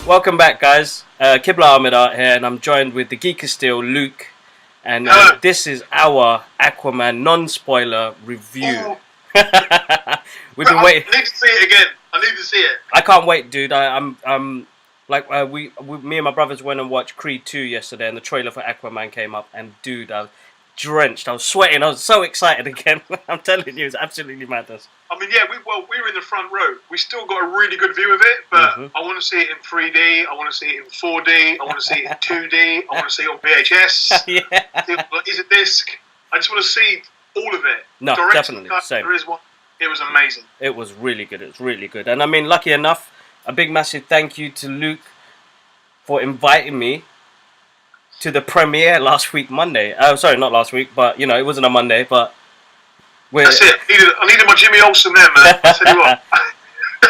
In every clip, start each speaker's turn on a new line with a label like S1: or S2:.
S1: Welcome back, guys. Kibla Ahmed out here, and I'm joined with the Geek still, Luke. And this is our Aquaman non-spoiler review. We've been waiting.
S2: I need to see it again. I need to see it.
S1: I can't wait, dude. I'm like me and my brothers went and watched Creed 2 yesterday, and the trailer for Aquaman came up, and dude, I was drenched. I was sweating. I was so excited again. I'm telling you, it's absolutely madness.
S2: I mean, yeah, we were in the front row. We still got a really good view of it, but I want to see it in 3D. I want to see it in 4D. I want to see it in 2D. I want to see it on VHS.
S1: Yeah.
S2: Is it disc? I just want to see all of it.
S1: No, definitely. Same.
S2: There is one. It was amazing.
S1: It was really good. It was really good. And I mean, lucky enough, a big massive thank you to Luke for inviting me to the premiere last week, Monday. Sorry, not last week, but you know, it wasn't a Monday, but
S2: that's it. I needed my Jimmy Olsen there, man. I tell you what.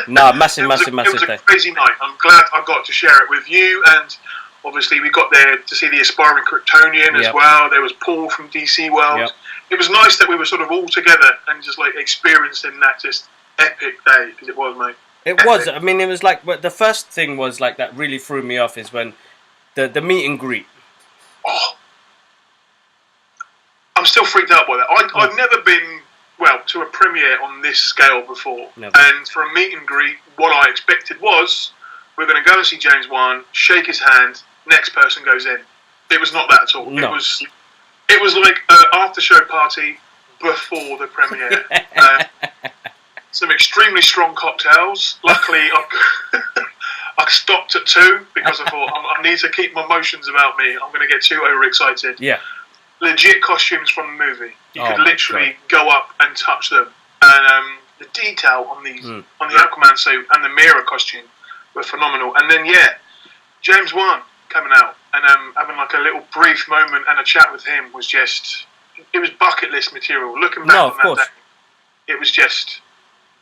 S1: No, massive
S2: It was
S1: day.
S2: a crazy night. I'm glad I got to share it with you, and obviously we got there to see the aspiring Kryptonian as well. There was Paul from DC World.
S1: Yep.
S2: It was nice that we were sort of all together and just like experiencing that just epic day, because it was, mate.
S1: It was. I mean, it was like the first thing was like that really threw me off is when the meet and greet.
S2: Oh, I'm still freaked out by that. I've never been to a premiere on this scale before.
S1: Never.
S2: And for a meet and greet, what I expected was we're going to go and see James Wan, shake his hand, next person goes in. It was not that at all.
S1: No.
S2: It was like an after show party before the premiere. Some extremely strong cocktails. Luckily, I stopped at 2 because I thought I need to keep my emotions about me. I'm going to get too overexcited.
S1: Yeah.
S2: Legit costumes from the movie. You could literally go up and touch them. And the detail on the Aquaman suit and the Mira costume were phenomenal. And then, James Wan coming out and having like a little brief moment and a chat with him was just... It was bucket list material. Looking back on that day, it was just...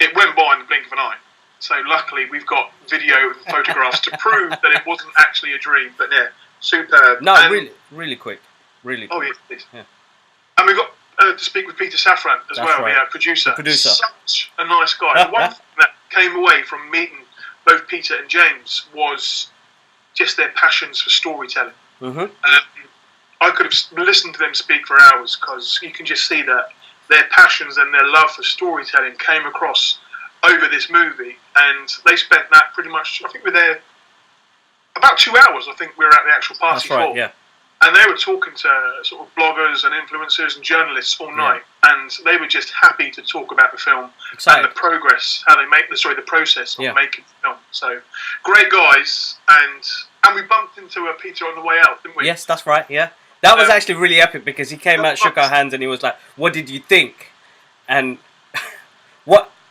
S2: It went by in the blink of an eye. So luckily we've got video and photographs to prove that it wasn't actually a dream. But yeah, superb.
S1: No, really quick. Really quick.
S2: Oh, yes. Yeah. And we got to speak with Peter Safran as well,
S1: right.
S2: producer. Such a nice guy. The one thing that came away from meeting both Peter and James was just their passions for storytelling. I could have listened to them speak for hours because you can just see that their passions and their love for storytelling came across over this movie, and they spent that pretty much, I think we were there about 2 hours, I think we were at the actual party.
S1: That's right, yeah.
S2: And they were talking to sort of bloggers and influencers and journalists all night, and they were just happy to talk about the film and the progress, how they make the process of making the film. So, great guys, and we bumped into Peter on the way out, didn't we?
S1: Yes, that's right, yeah. That was actually really epic because he came out, shook our hands, and he was like, "What did you think?" And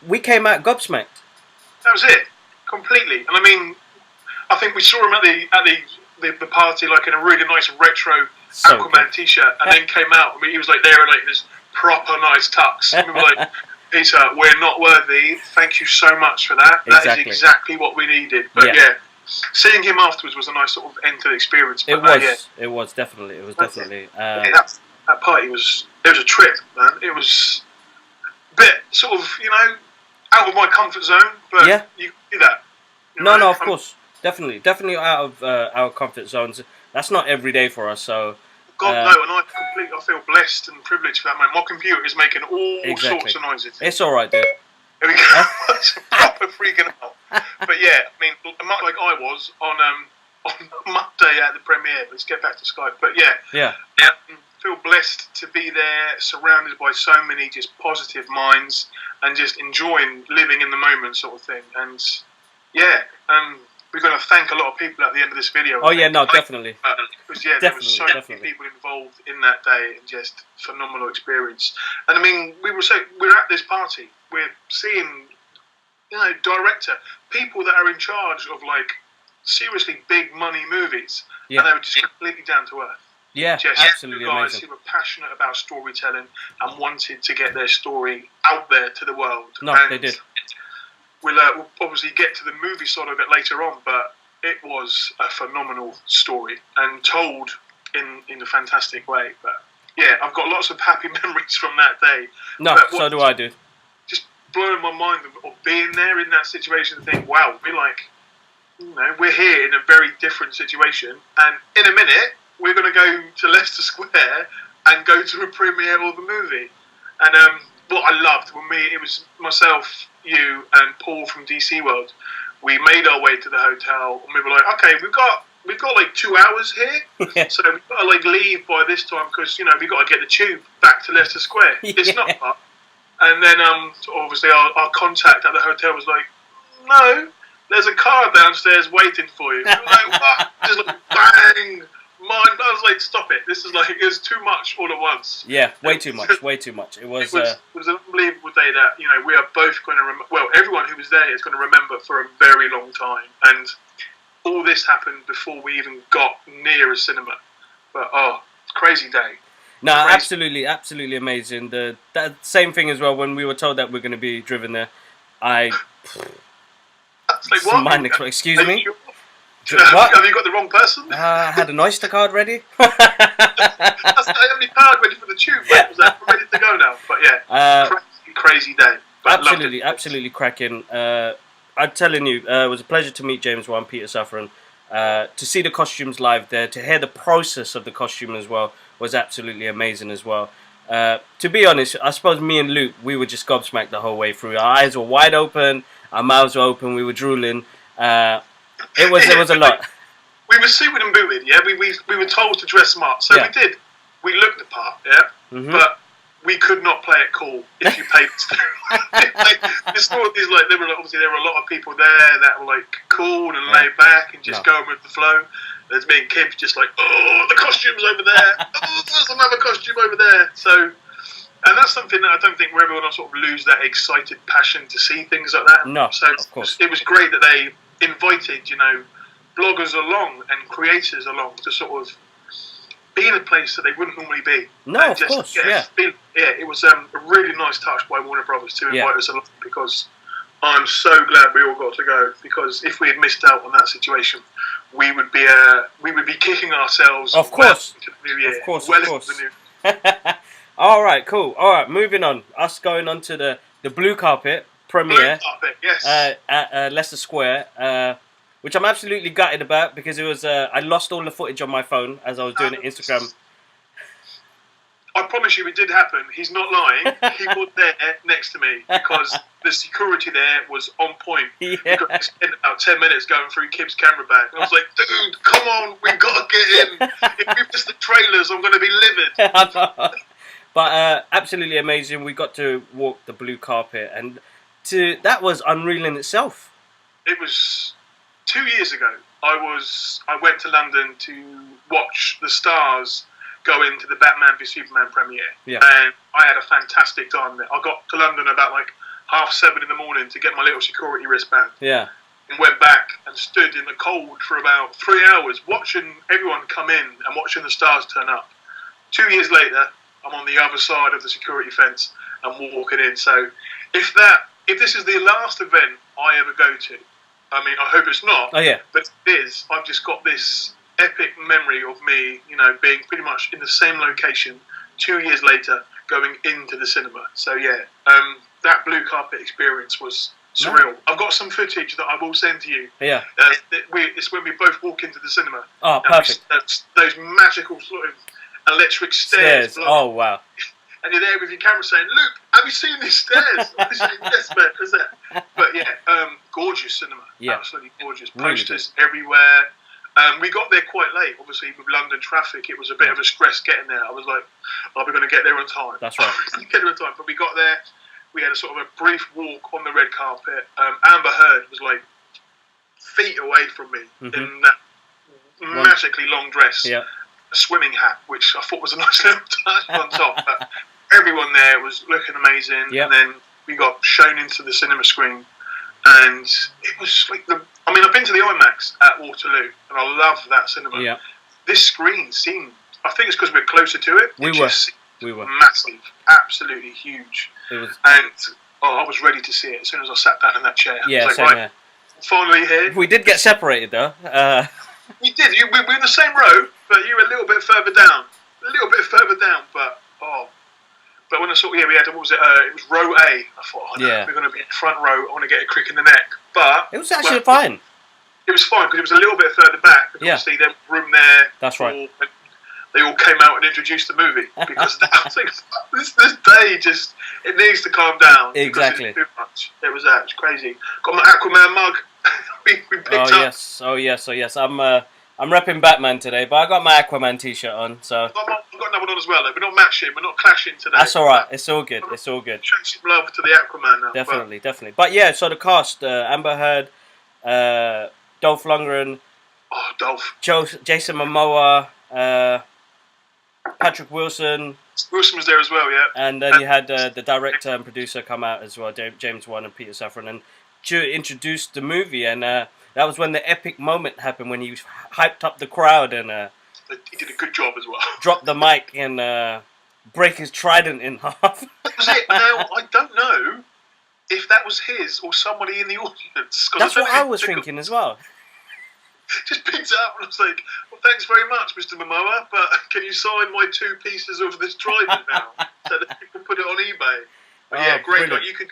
S1: we came out gobsmacked.
S2: That was it, completely. And I mean, I think we saw him at the party like in a really nice retro Aquaman t-shirt, and then came out. I mean, he was like there in like this proper nice tux. And we were like, "Peter, we're not worthy. Thank you so much for that. That is exactly what we needed." But seeing him afterwards was a nice sort of end to the experience. But
S1: it was definitely.
S2: That party was a trip, man. It was a bit sort of, out of my comfort zone, but you do that.
S1: No, of course, definitely out of our comfort zones. That's not every day for us, so.
S2: God no, and I feel blessed and privileged for that, man. My computer is making all sorts of noises.
S1: It's all right, dude.
S2: There we go. Proper freaking out. But yeah, I mean, much like I was on Monday at the premiere. Let's get back to Skype. But yeah. Feel blessed to be there, surrounded by so many just positive minds, and just enjoying living in the moment, sort of thing. And we're going to thank a lot of people at the end of this video.
S1: Oh yeah, no, definitely.
S2: Because there was so many people involved in that day, and just phenomenal experience. And I mean, we're at this party. We're seeing, director, people that are in charge of like seriously big money movies, and they were just completely down to earth.
S1: Yeah,
S2: just
S1: absolutely
S2: guys
S1: amazing.
S2: who were passionate about storytelling and wanted to get their story out there to the world.
S1: No, they did.
S2: We'll obviously get to the movie side of it later on, but it was a phenomenal story and told in a fantastic way. But yeah, I've got lots of happy memories from that day.
S1: No, so do I, dude.
S2: Just blowing my mind of being there in that situation and think, wow, we're here in a very different situation, and in a minute we're going to go to Leicester Square and go to a premiere of the movie. And what I loved when it was myself, you, and Paul from DC World. We made our way to the hotel, and we were like, okay, we've got like 2 hours here,
S1: Yeah.
S2: so we've got to like leave by this time because we've got to get the tube back to Leicester Square.
S1: Yeah.
S2: It's not far. And then obviously our contact at the hotel was like, no, there's a car downstairs waiting for you. We were like, what? Just like bang. I was like, stop it. This is like, it was too much all at once.
S1: Yeah, way too much. It was
S2: an unbelievable day that, we are both going to remember. Well, everyone who was there is going to remember for a very long time. And all this happened before we even got near a cinema. But, crazy day.
S1: No,
S2: Crazy.
S1: absolutely amazing. That same thing as well, when we were told that we're going to be driven there,
S2: It's like, what?
S1: Excuse me?
S2: Sure?
S1: What?
S2: Have you got the wrong person?
S1: I had an Oyster card ready.
S2: I have my card ready for the tube. Mate. Was that ready to go now? But yeah, crazy day. But
S1: absolutely cracking. I'm telling you, it was a pleasure to meet James Wan, Peter Safran. To see the costumes live there, to hear the process of the costume as well, was absolutely amazing as well. To be honest, I suppose me and Luke, we were just gobsmacked the whole way through. Our eyes were wide open, our mouths were open, we were drooling. It was a lot.
S2: We were suited and booted, yeah. We were told to dress smart, so we did. We looked the part, yeah. Mm-hmm. But we could not play it cool if you paid. There were a lot of people there that were like cool and laid back and just going with the flow. There's me and Kib just like, oh, the costume's over there. Oh, there's another costume over there. So, and that's something that I don't think where everyone will sort of lose that excited passion to see things like that.
S1: No,
S2: so
S1: of course.
S2: It was great that they invited, bloggers along and creators along to sort of be in a place that they wouldn't normally be.
S1: No, of course, yeah.
S2: It was a really nice touch by Warner Brothers to invite us along, because I'm so glad we all got to go, because if we had missed out on that situation, we would be kicking ourselves.
S1: Of course.
S2: Into the new year.
S1: Of course.
S2: The new...
S1: All right, cool. All right, moving on. Us going on to the blue carpet premiere.
S2: Blue carpet, yes.
S1: At Leicester Square, which I'm absolutely gutted about, because it was I lost all the footage on my phone as I was doing Instagram.
S2: I promise you it did happen. He's not lying. He was there next to me, because the security there was on point.
S1: Yeah.
S2: We got to spend about 10 minutes going through Kib's camera bag. And I was like, dude, come on, we've got to get in. If we miss the trailers, I'm going to be livid.
S1: But absolutely amazing. We got to walk the blue carpet, and that was unreal in itself.
S2: It was 2 years ago. I went to London to watch the stars go into the Batman v Superman premiere, and I had a fantastic time there. I got to London about like 7:30 in the morning to get my little security wristband.
S1: Yeah.
S2: And went back and stood in the cold for about 3 hours watching everyone come in and watching the stars turn up. 2 years later, I'm on the other side of the security fence and walking in. So if this is the last event I ever go to, I mean, I hope it's not.
S1: Oh yeah.
S2: But it is. I've just got this epic memory of me, being pretty much in the same location 2 years later, going into the cinema. So yeah, that blue carpet experience was surreal. No. I've got some footage that I will send to you.
S1: Yeah.
S2: It's when we both walk into the cinema.
S1: Oh, perfect.
S2: Those magical sort of electric stairs.
S1: Oh wow.
S2: And you're there with your camera saying, "Luke, have you seen these stairs?" I was saying, "Yes, mate, what's that?" But yeah, gorgeous cinema. Yeah. Absolutely gorgeous. Posters everywhere. We got there quite late, obviously, with London traffic. It was a bit of a stress getting there. I was like, are we going to get there on time?
S1: That's right.
S2: Get there on time. But we got there. We had a sort of a brief walk on the red carpet. Amber Heard was like feet away from me in that magically long dress.
S1: Yeah.
S2: A swimming hat, which I thought was a nice little touch on top. But everyone there was looking amazing.
S1: Yep.
S2: And then we got shown into the cinema screen. And it was like I've been to the IMAX at Waterloo, and I love that cinema.
S1: Yeah.
S2: This screen seemed, I think it's because we're closer to it.
S1: We were
S2: massive, absolutely huge.
S1: It was,
S2: and I was ready to see it as soon as I sat down in that chair.
S1: Yeah,
S2: I was
S1: same
S2: like,
S1: here.
S2: Finally here.
S1: We did get separated though.
S2: We did. We were in the same row, but you were a little bit further down. But when I saw, we had, what was it? It was row A. I thought, we're going to be in front row. I want to get a crick in the neck. But
S1: it was actually fine.
S2: it was fine because it was a little bit further back. Because obviously there was room there.
S1: That's right.
S2: They all came out and introduced the movie because I was like, this day just it needs to calm down.
S1: Exactly.
S2: It's too much. It was crazy. Got my Aquaman mug. we picked up.
S1: Oh yes. I'm repping Batman today, but I got my Aquaman t-shirt on. So
S2: I've got another one on as well. Though. We're not matching. We're not clashing today.
S1: That's all right. It's all good. It's all good.
S2: Show some love to the Aquaman now.
S1: Definitely. But yeah, so the cast: Amber Heard, Dolph Lundgren,
S2: Dolph,
S1: Jason Momoa. Patrick Wilson.
S2: Wilson was there as well, yeah.
S1: And then you had the director and producer come out as well, James Wan and Peter Safran, and introduced the movie. And that was when the epic moment happened when he hyped up the crowd and
S2: he did a good job as well.
S1: Dropped the mic and break his trident in half.
S2: That was it. Now I don't know if that was his or somebody in the audience.
S1: That's what I was thinking as well.
S2: Just picked it up and I was like, well, thanks very much, Mr. Momoa, but can you sign my 2 pieces of this trident now so that you can put it on eBay? But yeah, great. Like, you could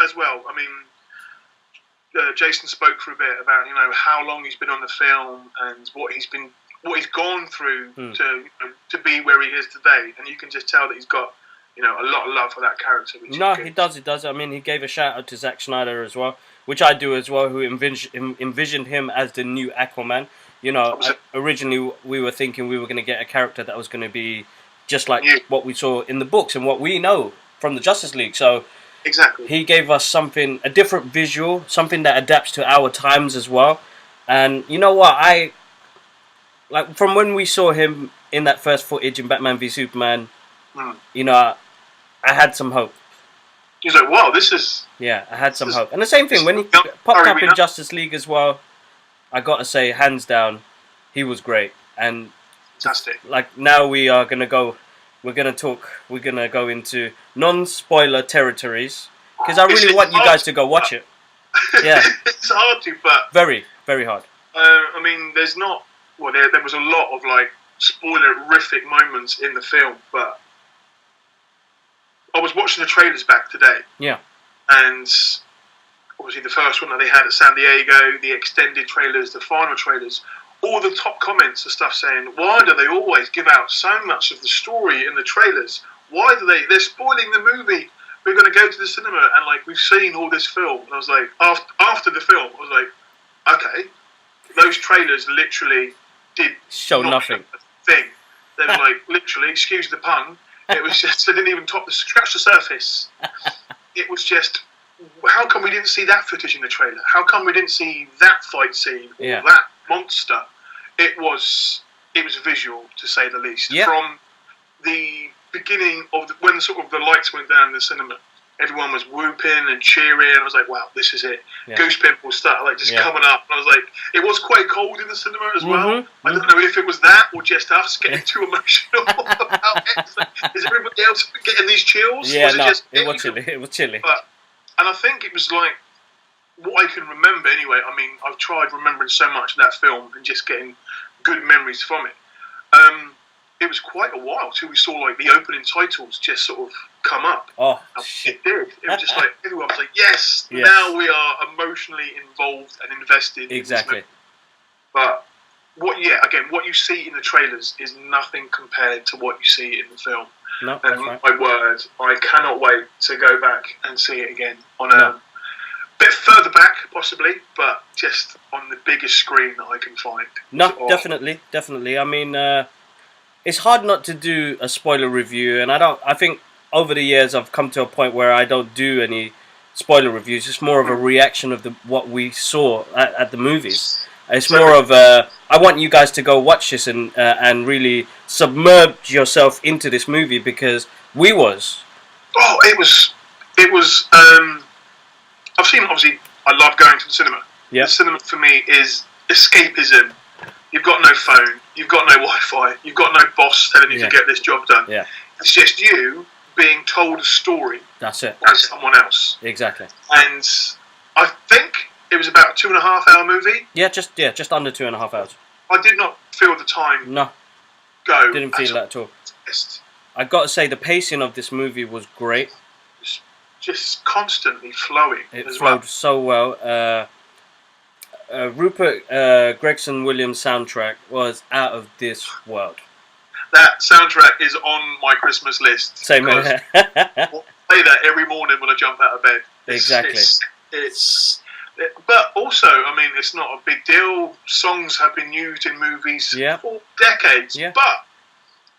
S2: as well. I mean, Jason spoke for a bit about how long he's been on the film and what he's gone through to be where he is today, and you can just tell that he's got a lot of love for that character.
S1: He does. I mean, he gave a shout out to Zack Snyder as well, which I do as well, who envisioned him as the new Aquaman. Originally we were thinking we were going to get a character that was going to be just like what we saw in the books and what we know from the Justice League. So
S2: exactly,
S1: he gave us a different visual, something that adapts to our times as well. And you know what? From when we saw him in that first footage in Batman v Superman, I had some hope.
S2: He's like, wow, this is...
S1: Yeah, I had some hope. And the same thing, when he popped up in Justice League as well, I got to say, hands down, he was great. And
S2: fantastic.
S1: Now we are going to go... We're going to go into non-spoiler territories. Because I really want you guys to go watch it. Yeah.
S2: It's hard to, but...
S1: Very, very hard.
S2: I mean, there's not... Well, there was a lot of, spoiler-rific moments in the film, but... I was watching the trailers back today.
S1: Yeah.
S2: And obviously the first one that they had at San Diego, the extended trailers, the final trailers, all the top comments and stuff saying, why do they always give out so much of the story in the trailers? Why do they're spoiling the movie? We're going to go to the cinema and we've seen all this film. And I was like, after the film, I was like, okay, those trailers literally did
S1: show nothing.
S2: Thing. They were literally, excuse the pun, it was just, they didn't even scratch the surface. It was just, how come we didn't see that footage in the trailer? How come we didn't see that fight scene or that monster? It was visual, to say the least.
S1: Yeah.
S2: From the beginning of when the lights went down in the cinema, everyone was whooping and cheering. I was like, wow, this is it. Yeah. Goose pimples started coming up. And I was like, it was quite cold in the cinema as well. I don't know if it was that or just us getting too emotional about it. Is everybody else getting these chills?
S1: Yeah, it was chilly. It was chilly.
S2: And I think it was what I can remember anyway. I mean, I've tried remembering so much of that film and just getting good memories from it. It was quite a while till we saw the opening titles just sort of come up.
S1: Oh,
S2: it did. It was just everyone was like, yes, now we are emotionally involved and invested.
S1: Exactly.
S2: In this movie. But what you see in the trailers is nothing compared to what you see in the film.
S1: No,
S2: and my word, I cannot wait to go back and see it again on a bit further back, possibly, but just on the biggest screen that I can find.
S1: No, definitely. I mean, it's hard not to do a spoiler review, and I think over the years I've come to a point where I don't do any spoiler reviews. It's more of a reaction of what we saw at the movies. It's more of I want you guys to go watch this and really submerge yourself into this movie because we was.
S2: Oh, it was. I've seen, obviously, I love going to the cinema.
S1: Yeah.
S2: The cinema for me is escapism. You've got no phone, you've got no Wi-Fi, you've got no boss telling you to get this job done.
S1: Yeah.
S2: It's just you being told a story.
S1: That's it.
S2: By someone else.
S1: Exactly.
S2: And I think it was about a 2.5 hour movie.
S1: Yeah, just under 2.5 hours.
S2: I did not feel the time.
S1: No.
S2: Go.
S1: Didn't feel that at all. I got to say the pacing of this movie was great.
S2: Just constantly flowing.
S1: It flowed so well. Rupert Gregson Williams soundtrack was out of this world.
S2: That soundtrack is on my Christmas list.
S1: Same
S2: here. I play that every morning when I jump out of bed.
S1: Exactly.
S2: But also, I mean, it's not a big deal. Songs have been used in movies for decades.
S1: Yeah.
S2: But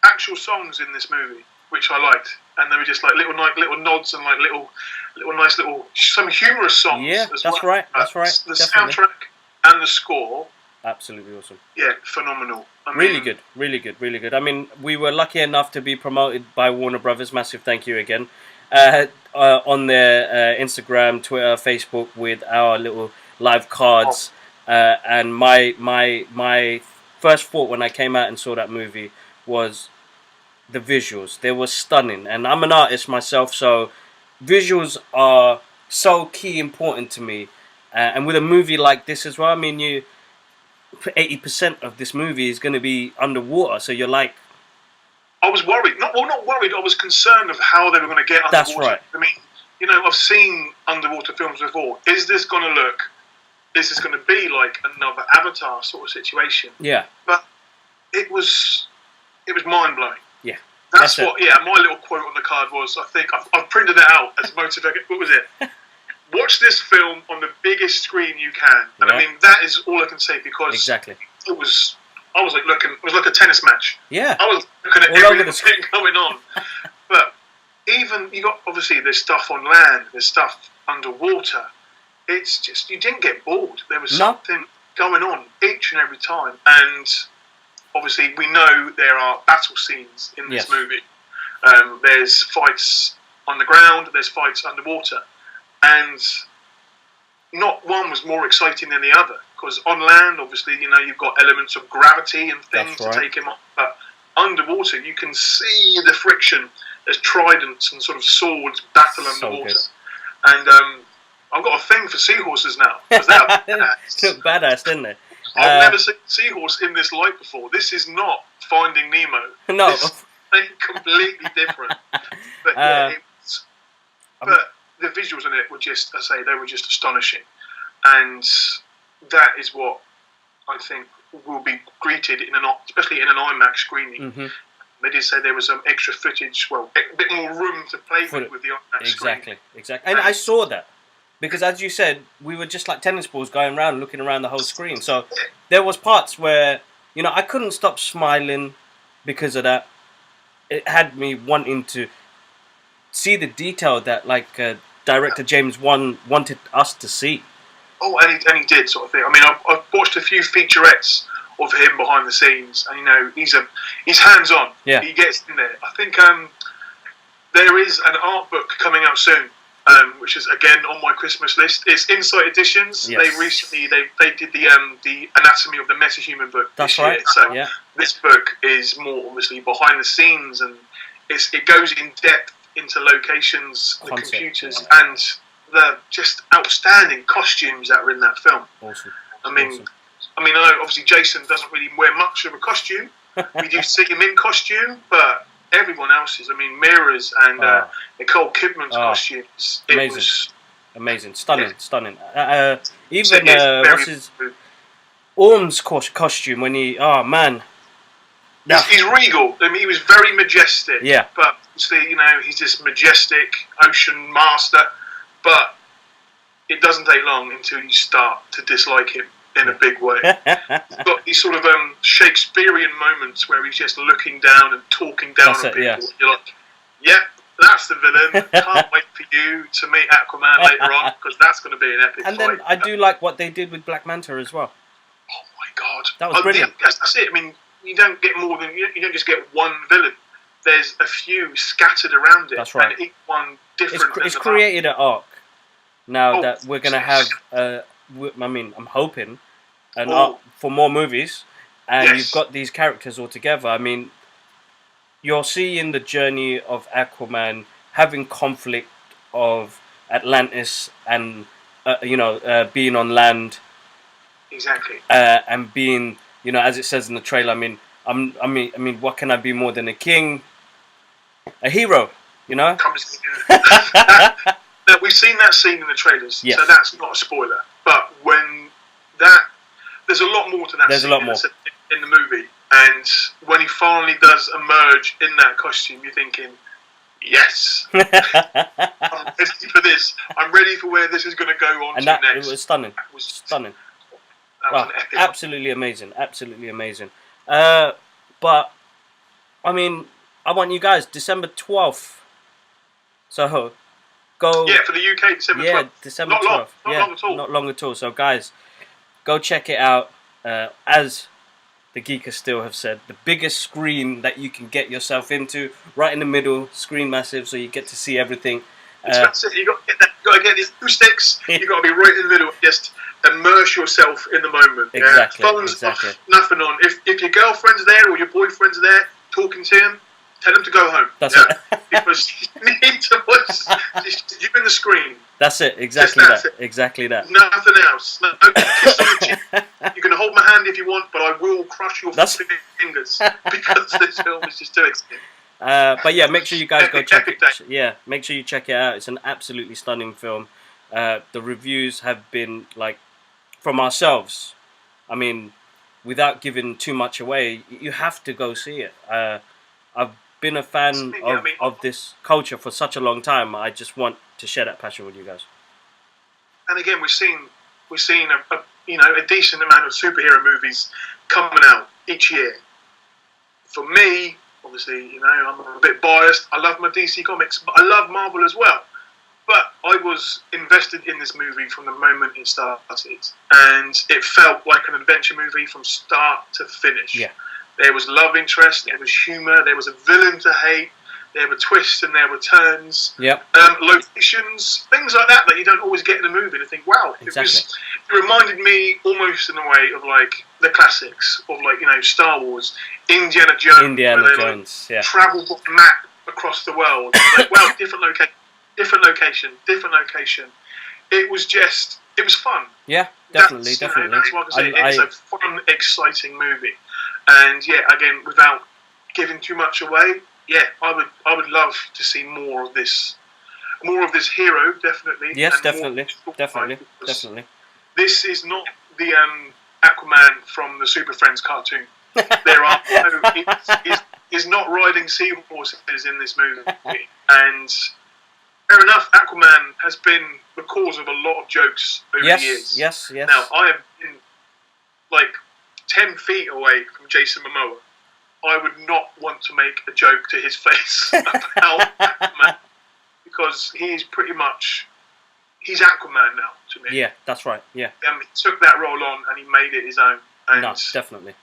S2: actual songs in this movie, which I liked, and they were just like little nods and like little nice little some humorous songs.
S1: Yeah,
S2: as
S1: that's
S2: well.
S1: right. That's right.
S2: The
S1: Definitely.
S2: soundtrack and the score.
S1: Absolutely awesome.
S2: Yeah, phenomenal.
S1: Really good. I mean, we were lucky enough to be promoted by Warner Brothers. Massive thank you again. On their Instagram, Twitter, Facebook with our little live cards. And my first thought when I came out and saw that movie was the visuals. They were stunning. And I'm an artist myself, so visuals are so key important to me. And with a movie like this as well, I mean, 80% of this movie is going to be underwater, so you're like...
S2: I was worried. Not worried, I was concerned of how they were going to get underwater.
S1: That's right.
S2: I mean, I've seen underwater films before. Is this going to be like another Avatar sort of situation?
S1: Yeah.
S2: But it was mind-blowing.
S1: Yeah.
S2: That's what, my little quote on the card was, I think, I've printed it out as motivated. What was it? Watch this film on the biggest screen you can. And I mean, that is all I can say because
S1: exactly.
S2: I was like a tennis match.
S1: Yeah.
S2: I was looking at everything going on. But even, you got, obviously, there's stuff on land, there's stuff underwater. It's just, you didn't get bored. There was something going on each and every time. And obviously, we know there are battle scenes in this movie. There's fights on the ground, there's fights underwater. And not one was more exciting than the other. Because on land, obviously, you've got elements of gravity and things to take him up. But underwater, you can see the friction. There's tridents and sort of swords battle underwater. And I've got a thing for seahorses now. Because they are badass.
S1: Look badass, didn't they?
S2: I've never seen a seahorse in this light before. This is not Finding Nemo.
S1: No.
S2: This is completely different. But but the visuals in it were just, they were just astonishing. And that is what I think will be greeted especially in an IMAX screening. Mm-hmm. They did say there was some extra footage, a bit more room to play with the IMAX screen.
S1: Exactly. And I saw that. Because as you said, we were just like tennis balls going around, looking around the whole screen. So there was parts where, I couldn't stop smiling because of that. It had me wanting to see the detail that director James Wan wanted us to see.
S2: Oh, and he did, sort of thing. I mean, I've watched a few featurettes of him behind the scenes, and he's hands-on.
S1: Yeah.
S2: He gets in there. I think there is an art book coming out soon, which is again on my Christmas list. It's Insight Editions.
S1: Yes.
S2: They recently they did the Anatomy of the Metahuman book.
S1: That's
S2: this
S1: right.
S2: Year. So this book is more obviously behind the scenes, and it goes in depth into locations, the computers, and the just outstanding costumes that were in that film.
S1: Awesome.
S2: I mean, I know obviously Jason doesn't really wear much of a costume. We do see him in costume, but everyone else's. I mean, Mira's and Nicole Kidman's costumes.
S1: Amazing, stunning. Even what's his Orm's costume when he? Oh man.
S2: He's regal. I mean, he was very majestic.
S1: Yeah.
S2: But see, he's this majestic ocean master. But it doesn't take long until you start to dislike him in a big way. He's got these sort of Shakespearean moments where he's just looking down and talking down on people. Yeah. You're like, yep, that's the villain. Can't wait for you to meet Aquaman later on because that's going to be an epic
S1: fight. And then I do like what they did with Black Manta as well.
S2: Oh my God,
S1: that was brilliant.
S2: That's it. I mean, you don't get more than you don't just get one villain. There's a few scattered around it.
S1: That's right.
S2: And each one different.
S1: It's created an arc now that we're going to have. I'm hoping an arc for more movies, and you've got these characters all together. I mean, you're seeing the journey of Aquaman having conflict of Atlantis and being on land.
S2: Exactly.
S1: And being, as it says in the trailer. I mean, what can I be more than a king? A hero, Now, we've
S2: seen that scene in the trailers, so that's not a spoiler. But when that there's a lot more to that.
S1: There's
S2: scene
S1: a lot more
S2: in the movie, and when he finally does emerge in that costume, you're thinking, yes, I'm ready for this. I'm ready for where this is going to go on
S1: and
S2: to next.
S1: It was stunning. That was stunning.
S2: That was an epic
S1: absolutely amazing. Absolutely amazing. But I mean, I want you guys December 12th. So go.
S2: Yeah, for the UK, December 12th.
S1: Yeah, December 12th.
S2: Not long at all.
S1: Not long at all. So guys, go check it out. As the Geekers still have said, the biggest screen that you can get yourself into, right in the middle, screen massive, so you get to see everything.
S2: That's it. You got to get these acoustics. You got to be right in the middle. Just immerse yourself in the moment.
S1: Exactly.
S2: Yeah? Phones off, nothing on. If your girlfriend's there or your boyfriend's there talking to him, tell him to go home.
S1: That's it.
S2: Because you need to watch you in the screen.
S1: That's it. Exactly that. Exactly that.
S2: Nothing else. No kiss on the chin. You can hold my hand if you want, but I will crush your fingers because this film is just too exciting.
S1: But yeah, make sure you guys go check it. Yeah, make sure you check it out. It's an absolutely stunning film. The reviews have been like from ourselves. I mean, without giving too much away, you have to go see it. I've been a fan of this culture for such a long time. I just want to share that passion with you guys.
S2: And again, we've seen a decent amount of superhero movies coming out each year. For me, obviously, I'm a bit biased. I love my DC comics, but I love Marvel as well. But I was invested in this movie from the moment it started, and it felt like an adventure movie from start to finish.
S1: Yeah.
S2: There was love interest, there was humour, there was a villain to hate, there were twists and there were turns.
S1: Yep.
S2: Locations, things like that you don't always get in a movie. And I think, wow,
S1: exactly.
S2: It reminded me almost in a way of like the classics of Star Wars, Indiana Jones. Yeah. Travel map across the world. Like, wow, different location. It was fun.
S1: Yeah, definitely.
S2: That's what I can say. It's a fun, exciting movie. And yeah, again, without giving too much away, yeah, I would love to see more of this hero, definitely.
S1: Yes, definitely.
S2: This is not the Aquaman from the Super Friends cartoon. He's not riding seahorses in this movie. And fair enough, Aquaman has been the cause of a lot of jokes over the years.
S1: Yes.
S2: Now, I have been 10 feet away from Jason Momoa. I would not want to make a joke to his face about Aquaman because he's Aquaman now to me.
S1: Yeah, that's right. Yeah.
S2: He took that role on and he made it his own. And
S1: no, definitely.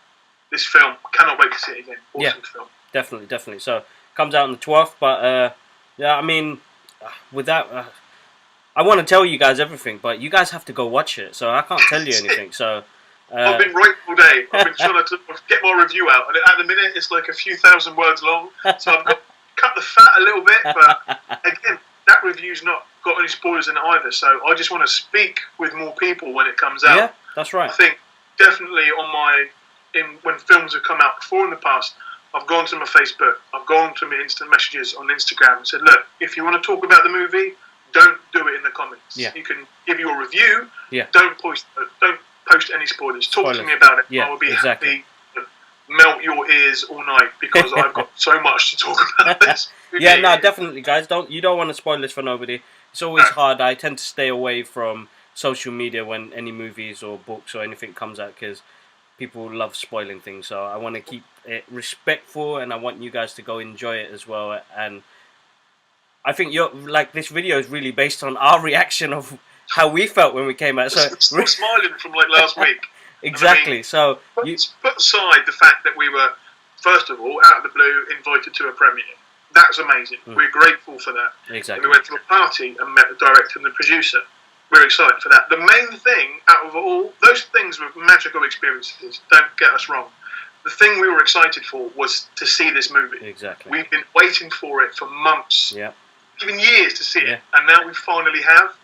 S2: This film, cannot wait to see it again. Awesome film.
S1: Definitely. So, comes out on the 12th, but yeah, I mean, without... I want to tell you guys everything, but you guys have to go watch it, so I can't tell you anything. So
S2: I've been writing all day. I've been trying to get my review out, and at the minute it's like a few thousand words long, so I've got to cut the fat a little bit, but again, that review's not got any spoilers in it either, so I just want to speak with more people when it comes out.
S1: Yeah, that's right.
S2: I think definitely when films have come out before in the past, I've gone to my Facebook, I've gone to my instant messages on Instagram and said, look, if you want to talk about the movie, don't do it in the comments.
S1: Yeah.
S2: You can give your review.
S1: Yeah.
S2: Don't post any spoilers. Talk to me about it.
S1: Yeah,
S2: I will be happy to melt your ears all night because I've got so much to talk about this.
S1: Yeah, no, definitely, guys. You don't want to spoil this for nobody. It's always hard. I tend to stay away from social media when any movies or books or anything comes out because people love spoiling things. So I want to keep it respectful, and I want you guys to go enjoy it as well. And I think this video is really based on our reaction of how we felt when we came out. So
S2: still smiling from last week.
S1: Exactly.
S2: I mean,
S1: so
S2: put aside the fact that we were, first of all, out of the blue, invited to a premiere. That's amazing. We're grateful for that.
S1: Exactly.
S2: And we went to a party and met the director and the producer. We're excited for that. The main thing out of all those things were magical experiences. Don't get us wrong. The thing we were excited for was to see this movie.
S1: Exactly.
S2: We've been waiting for it for months, even years to see it, and now we finally have.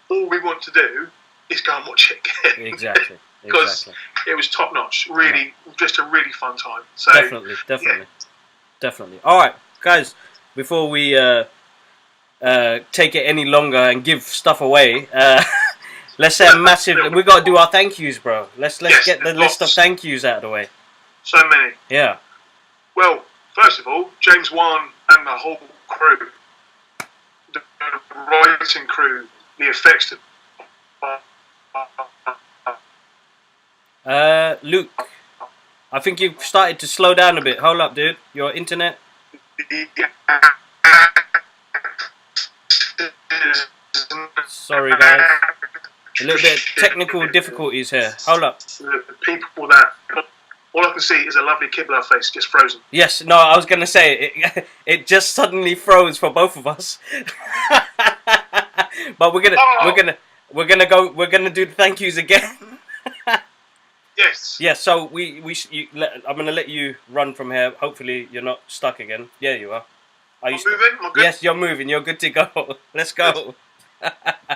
S2: All we want to do is go and watch it again.
S1: Exactly.
S2: Because it was top notch. Really, just a really fun time. So
S1: definitely. All right, guys. Before we take it any longer and give stuff away, let's say a massive. We got to do our thank yous, bro. Let's get the list of thank yous out of the way.
S2: So many.
S1: Yeah.
S2: Well, first of all, James Wan and the whole crew, the writing crew, the effects.
S1: Luke, I think you've started to slow down a bit. Hold up, dude. Your internet. Sorry, guys. A little bit of technical difficulties here. Hold up.
S2: The people that all I can see is a lovely Kibla face just frozen.
S1: Yes, no, I was gonna say it just suddenly froze for both of us. But we're gonna do the thank yous again.
S2: Yes.
S1: Yeah. So I'm gonna let you run from here. Hopefully you're not stuck again. Yeah, you are.
S2: Are you moving? I'm good.
S1: Yes, you're moving. You're good to go. Let's go.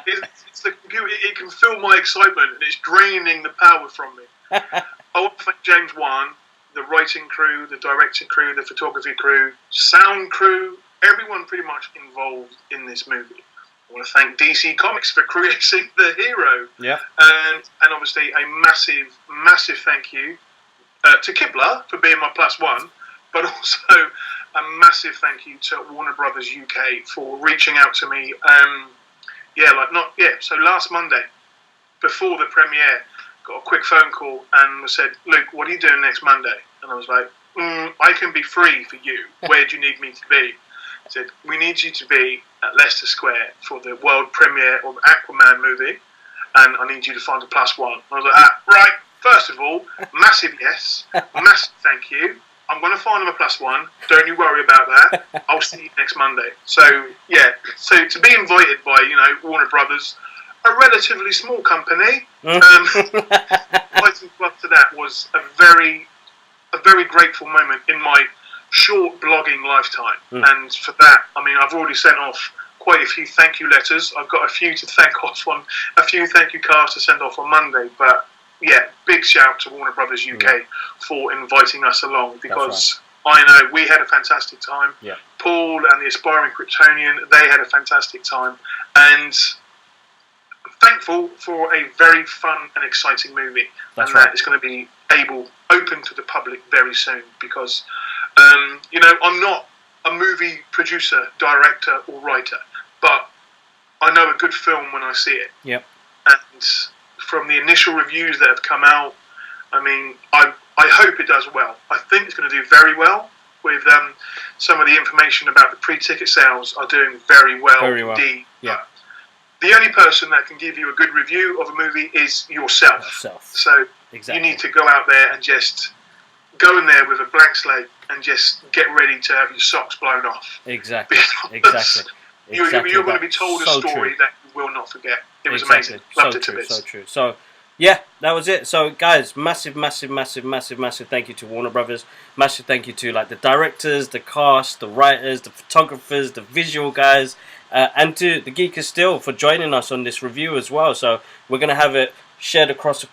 S2: It's the computer. It can feel my excitement, and it's draining the power from me. I want to thank James Wan, the writing crew, the directing crew, the photography crew, sound crew, everyone pretty much involved in this movie. I want to thank DC Comics for creating the hero.
S1: Yeah.
S2: And obviously a massive thank you to Kibla for being my +1, but also a massive thank you to Warner Brothers UK for reaching out to me. So last Monday, before the premiere, got a quick phone call and said, "Luke, what are you doing next Monday?" And I was like, "I can be free for you. Where do you need me to be?" He said, "We need you to be at Leicester Square for the world premiere of Aquaman movie, and I need you to find a +1." I was like, right, first of all, massive yes, massive thank you. I'm going to find him a +1. Don't you worry about that. I'll see you next Monday. So, yeah. So, to be invited by, Warner Brothers, a relatively small company, fighting up to that was a very grateful moment in my short blogging lifetime. And for that, I've already sent off quite a few thank you letters. I've got a few thank you cards to send off on Monday, but yeah, big shout to Warner Brothers UK for inviting us along, because I know we had a fantastic time.
S1: Yeah.
S2: Paul and the Aspiring Kryptonian, they had a fantastic time, and I'm thankful for a very fun and exciting movie. That is going to be open to the public very soon, because I'm not a movie producer, director or writer, but I know a good film when I see it.
S1: Yep.
S2: And from the initial reviews that have come out, I hope it does well. I think it's going to do very well. With some of the information about the pre-ticket sales are doing very well indeed.
S1: Yeah.
S2: The only person that can give you a good review of a movie is yourself. So you need to go out there and just go in there with a blank slate and just get ready to have your socks blown off.
S1: Exactly.
S2: You're going to be told a story that you will not forget. It was amazing. Loved it to bits.
S1: So true. So, yeah, that was it. So, guys, massive thank you to Warner Brothers. Massive thank you to the directors, the cast, the writers, the photographers, the visual guys, and to the Geek Still for joining us on this review as well. So, we're going to have it shared across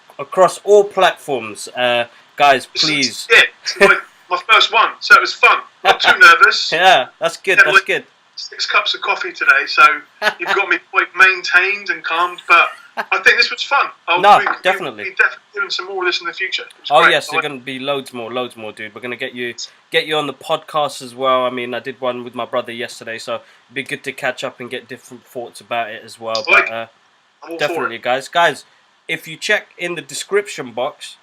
S1: all platforms. Guys, please.
S2: It's my first one, so it was fun. Not too nervous.
S1: Yeah, that's good. That's good.
S2: 6 cups of coffee today, so you've got me quite maintained and calmed, but I think this was fun.
S1: Definitely.
S2: We're definitely doing some more of this in the future.
S1: Yes, there's going to be loads more, dude. We're going to get you on the podcast as well. I did one with my brother yesterday, so it'd be good to catch up and get different thoughts about it as well. But definitely, guys, if you check in the description box,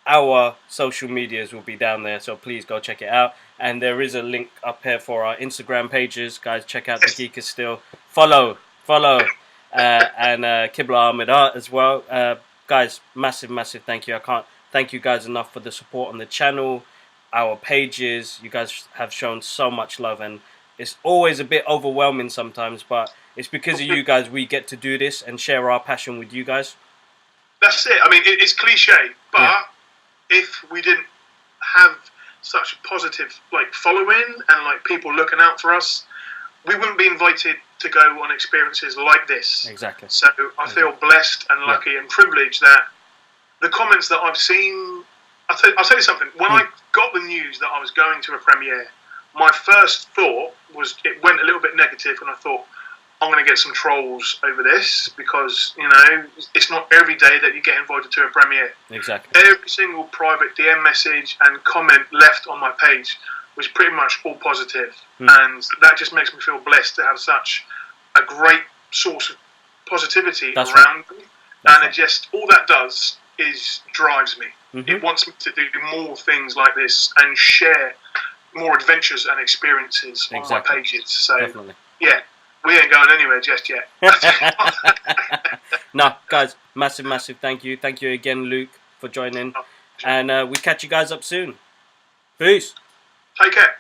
S1: our social medias will be down there, so please go check it out. And there is a link up here for our Instagram pages. Guys, check out the Geek is Still. Follow, and Kibla Ahmed Art as well. Guys, massive thank you. I can't thank you guys enough for the support on the channel, our pages. You guys have shown so much love, and it's always a bit overwhelming sometimes, but it's because of you guys we get to do this and share our passion with you guys.
S2: That's it. It's cliche, but if we didn't have such a positive following and people looking out for us, we wouldn't be invited to go on experiences like this.
S1: Exactly.
S2: So I feel blessed and lucky and privileged that the comments that I've seen. I'll tell you something. When I got the news that I was going to a premiere, my first thought was it went a little bit negative, and I thought, I'm going to get some trolls over this because, you know, it's not every day that you get invited to a premiere.
S1: Exactly.
S2: Every single private DM message and comment left on my page was pretty much all positive. And that just makes me feel blessed to have such a great source of positivity around me. And it just, all that does is drives me. It wants me to do more things like this and share more adventures and experiences on my pages. So, yeah, we ain't going anywhere just yet.
S1: No, guys, massive thank you. Thank you again, Luke, for joining. And we catch you guys up soon. Peace.
S2: Take care.